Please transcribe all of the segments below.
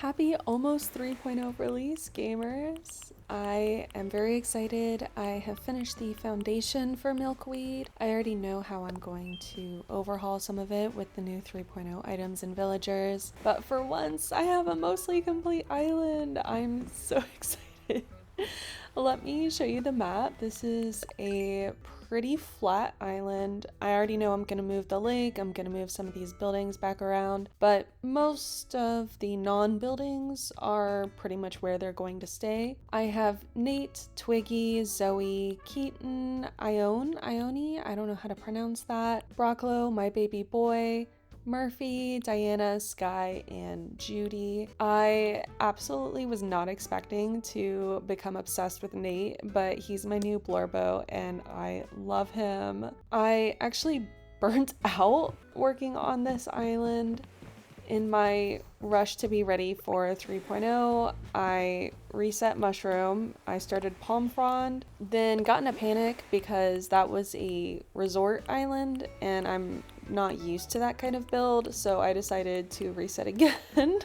Happy almost 3.0 release, gamers! I am very excited. I have finished the foundation for Milkweed. I already know how I'm going to overhaul some of it with the new 3.0 items and villagers. But for once, I have a mostly complete island. I'm so excited. Let me show you the map. This is a pretty flat island. I already know I'm going to move the lake, I'm going to move some of these buildings back around, but most of the non-buildings are pretty much where they're going to stay. I have Nate, Twiggy, Zoe, Keaton, Ione, I don't know how to pronounce that, Brocklo, my baby boy, Murphy, Diana, Sky, and Judy. I absolutely was not expecting to become obsessed with Nate, but he's my new Blurbo and I love him. I actually burnt out working on this island. In my rush to be ready for 3.0, I reset Mushroom, I started Palm Frond, then got in a panic because that was a resort island and I'm not used to that kind of build, so I decided to reset again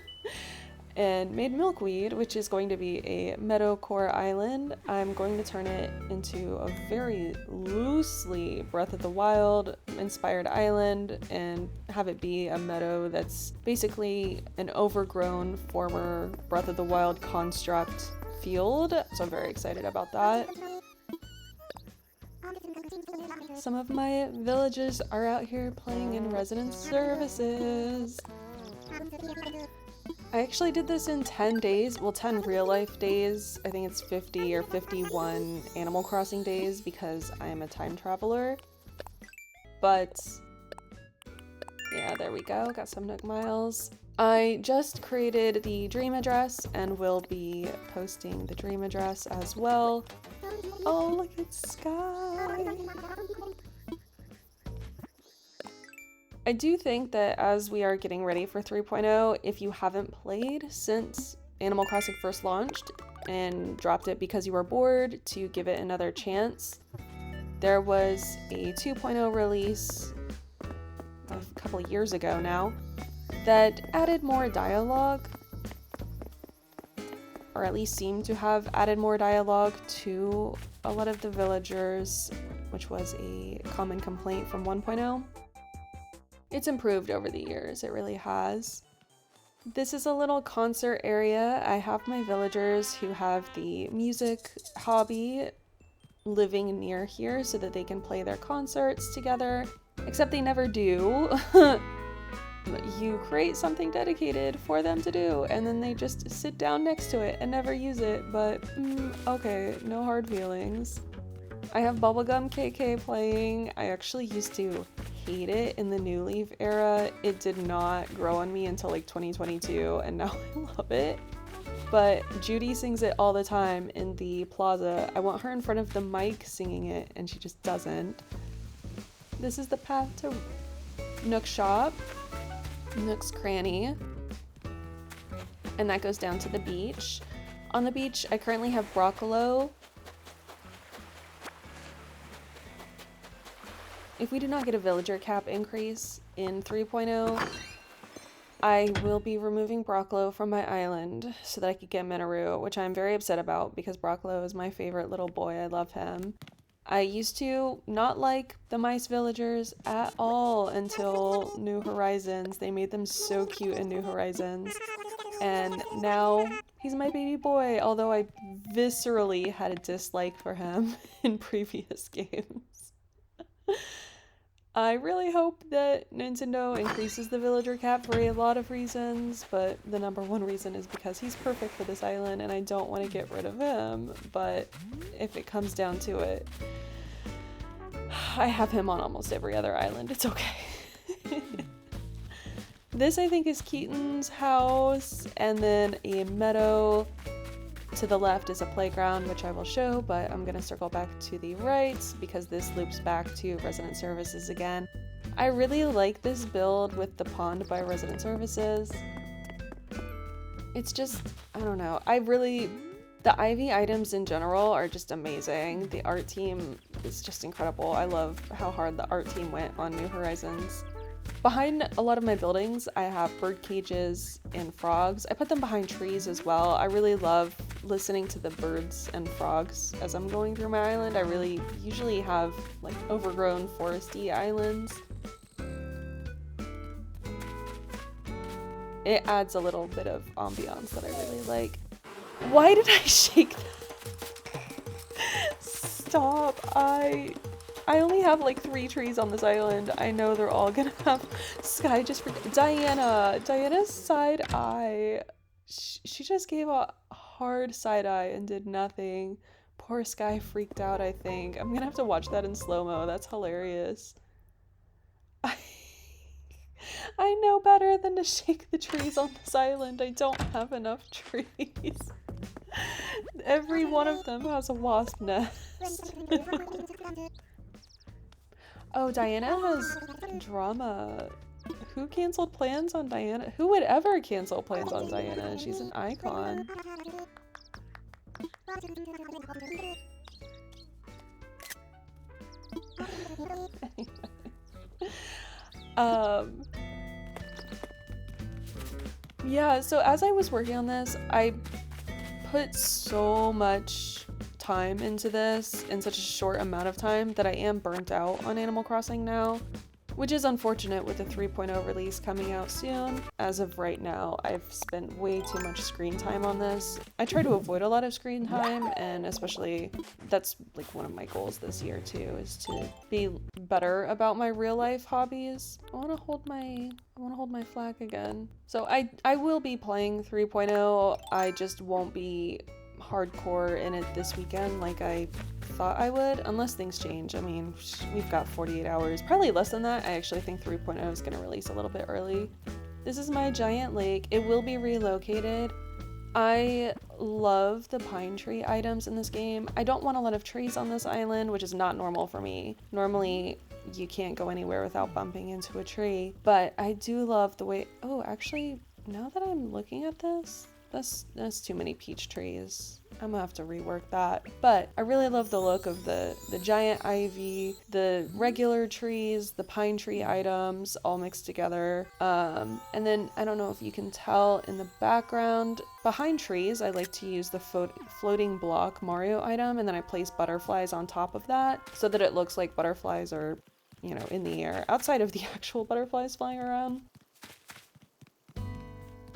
and made Milkweed, which is going to be a meadowcore island. I'm going to turn it into a very loosely Breath of the Wild inspired island and have it be a meadow that's basically an overgrown former Breath of the Wild construct field. So I'm very excited about that. Some of my villagers are out here playing in resident services. I actually did this in 10 days, well 10 real life days. I think it's 50 or 51 Animal Crossing days because I am a time traveler. But yeah, there we go, got some Nook Miles. I just created the dream address and will be posting the dream address as well. Oh, look at Sky! I do think that as we are getting ready for 3.0, if you haven't played since Animal Crossing first launched and dropped it because you were bored, to give it another chance. There was a 2.0 release a couple years ago now that added more dialogue, or at least seemed to have added more dialogue to a lot of the villagers, which was a common complaint from 1.0. It's improved over the years, it really has. This is a little concert area. I have my villagers who have the music hobby living near here so that they can play their concerts together, except they never do. You create something dedicated for them to do, and then they just sit down next to it and never use it, but okay, no hard feelings. I have Bubblegum KK playing. I actually used to hate it in the New Leaf era. It did not grow on me until like 2022, and now I love it. But Judy sings it all the time in the plaza. I want her in front of the mic singing it, and she just doesn't. This is the path to Nook's shop, Nook's cranny, and that goes down to the beach. On the beach, I currently have Broccolo. If we do not get a villager cap increase in 3.0, I will be removing Broccolo from my island so that I could get Minoru, which I'm very upset about because Broccolo is my favorite little boy. I love him. I used to not like the mice villagers at all until New Horizons. They made them so cute in New Horizons. And now he's my baby boy, although I viscerally had a dislike for him in previous games. I really hope that Nintendo increases the villager cap for a lot of reasons, but the number one reason is because he's perfect for this island and I don't want to get rid of him, but if it comes down to it, I have him on almost every other island, it's okay. This I think is Keaton's house, and then a meadow. To the left is a playground, which I will show, but I'm gonna circle back to the right because this loops back to resident services again. I really like this build with the pond by resident services. It's just, I don't know, the Ivy items in general are just amazing. The art team is just incredible. I love how hard the art team went on New Horizons. Behind a lot of my buildings, I have bird cages and frogs. I put them behind trees as well. I really love listening to the birds and frogs as I'm going through my island. I really usually have like overgrown foresty islands. It adds a little bit of ambiance that I really like. Why did I shake that? Stop. I only have like 3 trees on this island. I know they're all gonna have Sky just for Diana's side eye. She just gave a hard side eye and did nothing. Poor Sky freaked out, I think. I'm gonna have to watch that in slow-mo. That's hilarious. I know better than to shake the trees on this island. I don't have enough trees. Every one of them has a wasp nest. Oh, Diana has drama. Who canceled plans on Diana? Who would ever cancel plans on Diana? She's an icon. Yeah, so as I was working on this, I put so much time into this in such a short amount of time that I am burnt out on Animal Crossing now, which is unfortunate with the 3.0 release coming out soon. As of right now, I've spent way too much screen time on this. I try to avoid a lot of screen time, and especially that's like one of my goals this year too, is to be better about my real life hobbies. I want to hold my flag again. So I will be playing 3.0. I just won't be hardcore in it this weekend like I thought I would, unless things change. I mean, we've got 48 hours, probably less than that. I actually think 3.0 is going to release a little bit early. This is my giant lake. It will be relocated. I love the pine tree items in this game. I don't want a lot of trees on this island, which is not normal for me. Normally, you can't go anywhere without bumping into a tree, but I do love the way... Oh, actually, now that I'm looking at this, that's too many peach trees. I'm gonna have to rework that. But I really love the look of the giant ivy, the regular trees, the pine tree items all mixed together. And then I don't know if you can tell in the background, behind trees, I like to use the floating block Mario item, and then I place butterflies on top of that so that it looks like butterflies are, you know, in the air outside of the actual butterflies flying around.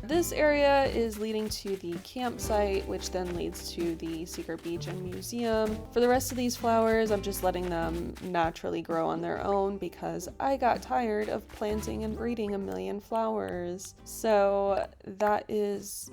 This area is leading to the campsite, which then leads to the secret beach and museum. For the rest of these flowers, I'm just letting them naturally grow on their own because I got tired of planting and breeding a million flowers. So that is...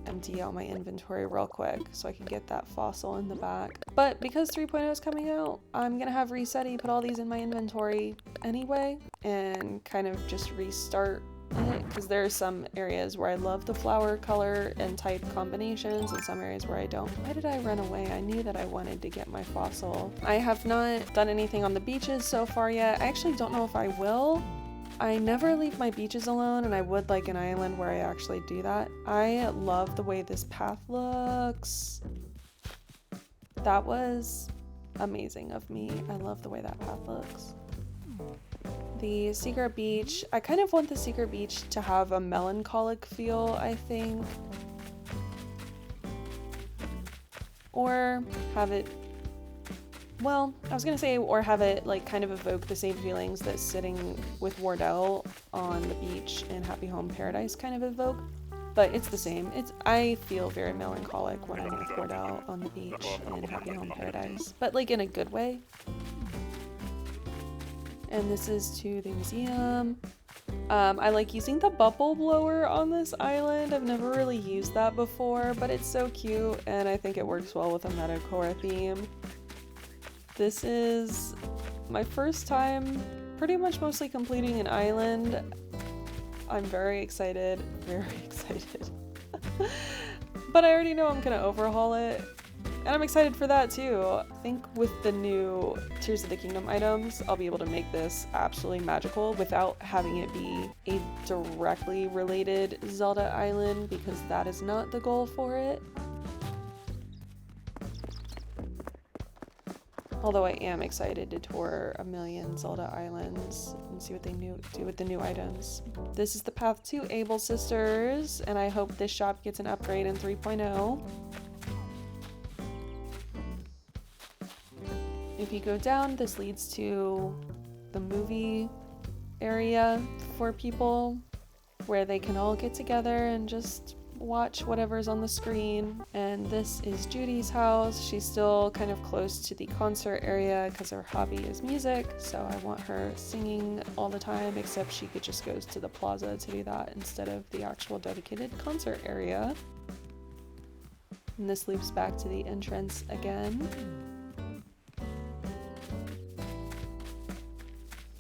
empty out my inventory real quick so I can get that fossil in the back. But because 3.0 is coming out, I'm gonna have Resetti put all these in my inventory anyway and kind of just restart it, because there are some areas where I love the flower color and type combinations and some areas where I don't. Why did I run away? I knew that I wanted to get my fossil. I have not done anything on the beaches so far yet. I actually don't know if I will. I never leave my beaches alone, and I would like an island where I actually do that. I love the way this path looks. That was amazing of me. I love the way that path looks. The secret beach, I kind of want the secret beach to have a melancholic feel, I think. Or have it, well, I was gonna say, or have it like kind of evoke the same feelings that sitting with Wardell on the beach in Happy Home Paradise kind of evoke, but it's the same. I feel very melancholic when I'm with Wardell on the beach in Happy Home Paradise, but like in a good way. And this is to the museum. I like using the bubble blower on this island. I've never really used that before, but it's so cute and I think it works well with a meadowcore theme. This is my first time pretty much mostly completing an island. I'm very excited, but I already know I'm gonna overhaul it. And I'm excited for that too. I think with the new Tears of the Kingdom items, I'll be able to make this absolutely magical without having it be a directly related Zelda island, because that is not the goal for it. Although I am excited to tour a million Zelda islands and see what they do with the new items. This is the path to Able Sisters, and I hope this shop gets an upgrade in 3.0. If you go down, this leads to the movie area for people where they can all get together and just watch whatever's on the screen. And this is Judy's house. She's still kind of close to the concert area because her hobby is music, so I want her singing all the time, except she just goes to the plaza to do that instead of the actual dedicated concert area. And this loops back to the entrance again.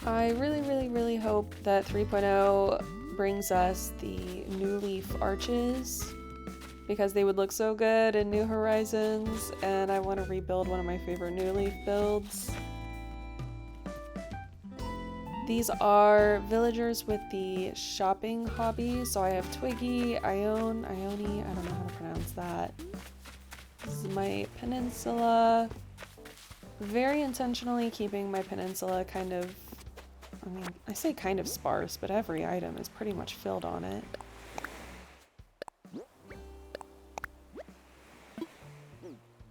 I really hope that 3.0 brings us the new leaf arches, because they would look so good in New Horizons, and I want to rebuild one of my favorite new leaf builds. These are villagers with the shopping hobby, so I have Twiggy, Ione, I don't know how to pronounce that. This is my peninsula. Very intentionally keeping my peninsula kind of, I mean, I say kind of sparse, but every item is pretty much filled on it.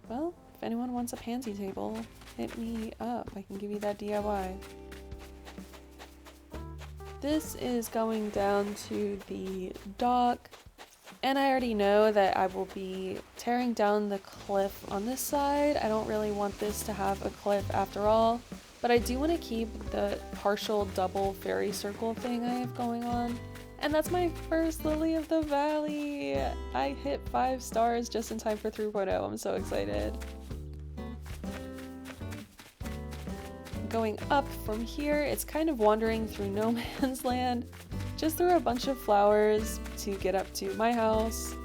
Well, if anyone wants a pansy table, hit me up. I can give you that DIY. This is going down to the dock, and I already know that I will be tearing down the cliff on this side. I don't really want this to have a cliff after all. But I do want to keep the partial double fairy circle thing I have going on. And that's my first Lily of the Valley! I hit 5 stars just in time for 3.0. I'm so excited. Going up from here, it's kind of wandering through no man's land, just through a bunch of flowers to get up to my house.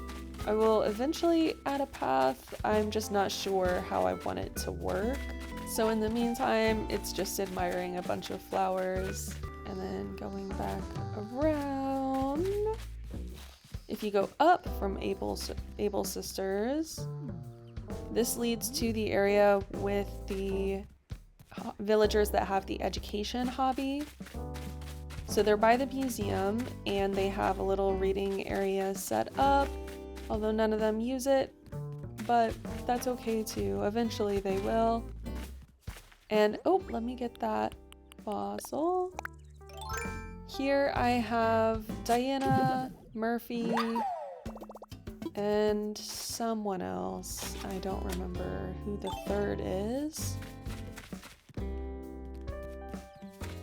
I will eventually add a path. I'm just not sure how I want it to work. So in the meantime, it's just admiring a bunch of flowers and then going back around. If you go up from Able Sisters, this leads to the area with the villagers that have the education hobby. So they're by the museum and they have a little reading area set up, although none of them use it, but that's okay too. Eventually they will. And, oh, let me get that fossil. Here I have Diana, Murphy, and someone else. I don't remember who the third is.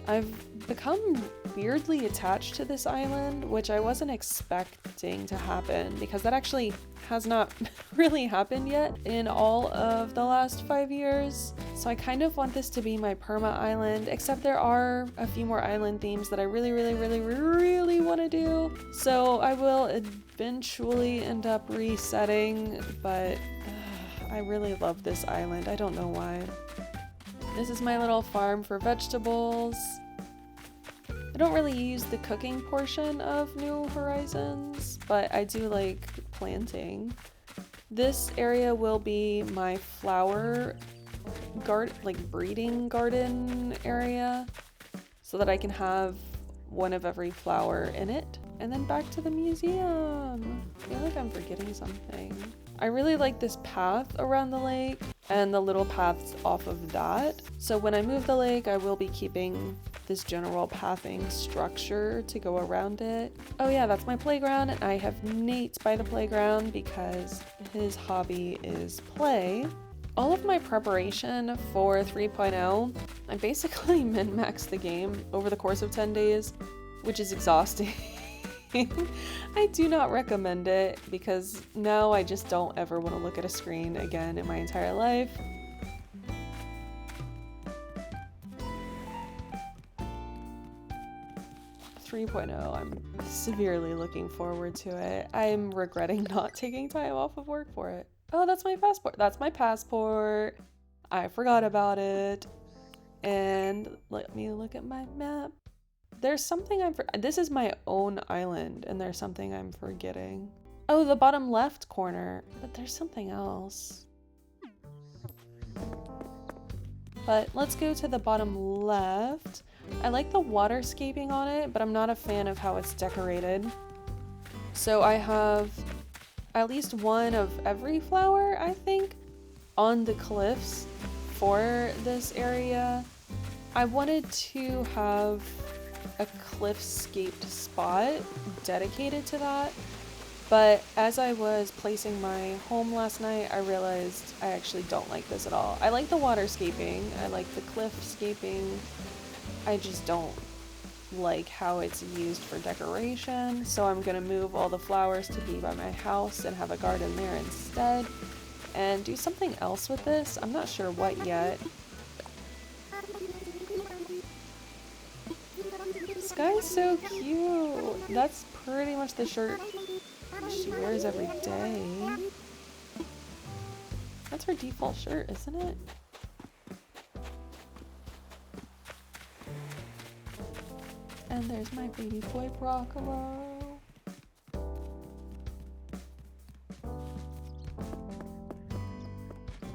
I've become weirdly attached to this island, which I wasn't expecting to happen, because that actually has not really happened yet in all of the last 5 years. So I kind of want this to be my perma island, except there are a few more island themes that I really want to do. So I will eventually end up resetting, but I really love this island. I don't know why. This is my little farm for vegetables. I don't really use the cooking portion of New Horizons, but I do like planting. This area will be my flower garden, like breeding garden area, so that I can have one of every flower in it. And then back to the museum. I feel like I'm forgetting something. I really like this path around the lake and the little paths off of that. So when I move the lake, I will be keeping this general pathing structure to go around it. Oh yeah, that's my playground, and I have Nate by the playground because his hobby is play. All of my preparation for 3.0, I basically min-maxed the game over the course of 10 days, which is exhausting. I do not recommend it because now I just don't ever want to look at a screen again in my entire life. I'm severely looking forward to it. I'm regretting not taking time off of work for it. Oh, that's my passport. That's my passport. I forgot about it. And let me look at my map. There's something this is my own island, and there's something I'm forgetting. Oh, the bottom left corner, but there's something else. But let's go to the bottom left. I like the waterscaping on it, but I'm not a fan of how it's decorated. So I have at least one of every flower, I think, on the cliffs for this area. I wanted to have a cliffscaped spot dedicated to that, but as I was placing my home last night, I realized I actually don't like this at all. I like the waterscaping, I like the cliffscaping, I just don't like how it's used for decoration, so I'm gonna move all the flowers to be by my house and have a garden there instead, and do something else with this. I'm not sure what yet. This guy's so cute. That's pretty much the shirt she wears every day. That's her default shirt, isn't it? And there's my baby boy Broccolo.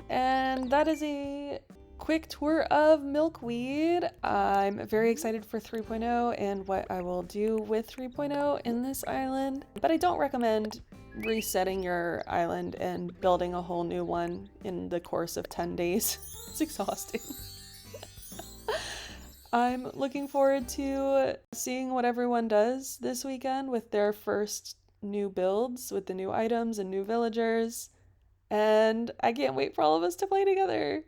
And that is a quick tour of Milkweed. I'm very excited for 3.0 and what I will do with 3.0 in this island, but I don't recommend resetting your island and building a whole new one in the course of 10 days. It's exhausting. I'm looking forward to seeing what everyone does this weekend with their first new builds, with the new items and new villagers. And I can't wait for all of us to play together.